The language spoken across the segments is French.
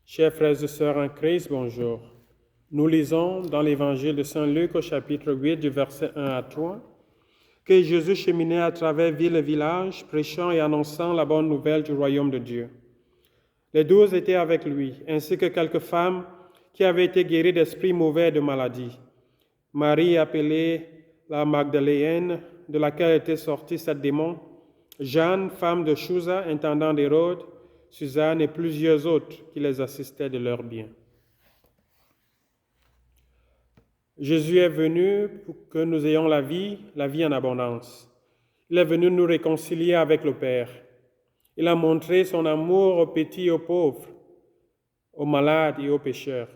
Chers frères et sœurs en Christ, bonjour. Nous lisons dans l'évangile de Saint Luc au chapitre 8 du verset 1 à 3 que Jésus cheminait à travers villes et villages, prêchant et annonçant la bonne nouvelle du royaume de Dieu. Les 12 étaient avec lui, ainsi que quelques femmes qui avaient été guéries d'esprits mauvais et de maladies. Marie, appelée la Magdaléenne, de laquelle étaient sortis 7 démons, Jeanne, femme de Chouza, intendant d'Hérode, Suzanne et plusieurs autres qui les assistaient de leurs biens. Jésus est venu pour que nous ayons la vie en abondance. Il est venu nous réconcilier avec le Père. Il a montré son amour aux petits et aux pauvres, aux malades et aux pécheurs.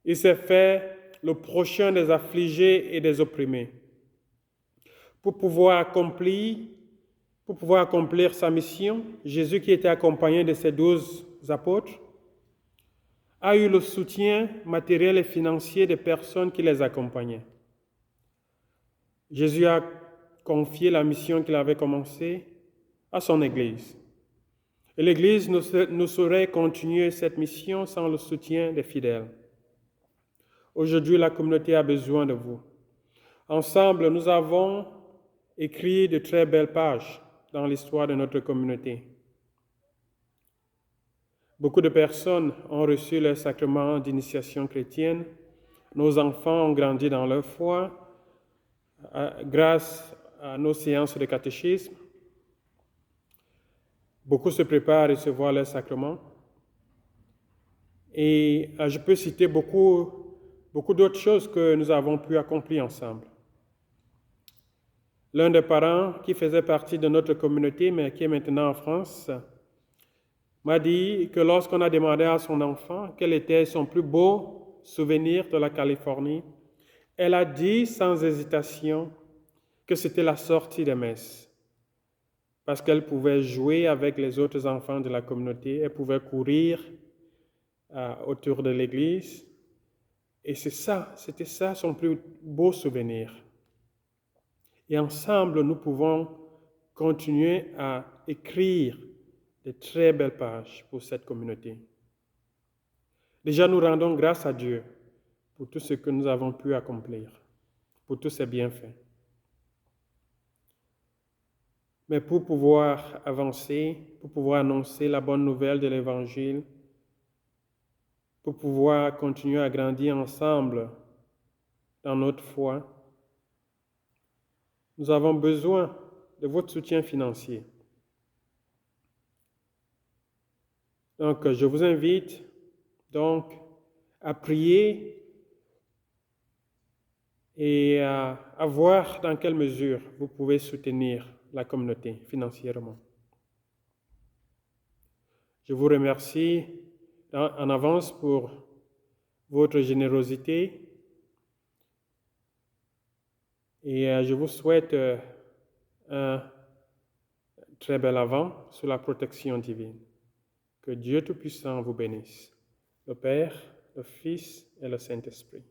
Il s'est fait le prochain des affligés et des opprimés. Pour pouvoir accomplir sa mission, Jésus, qui était accompagné de ses 12 apôtres, a eu le soutien matériel et financier des personnes qui les accompagnaient. Jésus a confié la mission qu'il avait commencée à son Église. Et l'Église ne saurait continuer cette mission sans le soutien des fidèles. Aujourd'hui, la communauté a besoin de vous. Ensemble, nous avons écrit de très belles pages dans l'histoire de notre communauté. Beaucoup de personnes ont reçu le sacrement d'initiation chrétienne. Nos enfants ont grandi dans leur foi grâce à nos séances de catéchisme. Beaucoup se préparent à recevoir le sacrement. Et je peux citer beaucoup d'autres choses que nous avons pu accomplir ensemble. L'un des parents qui faisait partie de notre communauté, mais qui est maintenant en France, m'a dit que lorsqu'on a demandé à son enfant quel était son plus beau souvenir de la Californie, elle a dit sans hésitation que c'était la sortie des messes. Parce qu'elle pouvait jouer avec les autres enfants de la communauté, elle pouvait courir autour de l'église. Et c'était ça son plus beau souvenir. Et ensemble, nous pouvons continuer à écrire de très belles pages pour cette communauté. Déjà, nous rendons grâce à Dieu pour tout ce que nous avons pu accomplir, pour tous ses bienfaits. Mais pour pouvoir avancer, pour pouvoir annoncer la bonne nouvelle de l'Évangile, pour pouvoir continuer à grandir ensemble dans notre foi, nous avons besoin de votre soutien financier. Donc, je vous invite à prier et à voir dans quelle mesure vous pouvez soutenir la communauté financièrement. Je vous remercie en avance pour votre générosité et je vous souhaite un très bel Avent sous la protection divine. Que Dieu Tout-Puissant vous bénisse, le Père, le Fils et le Saint-Esprit.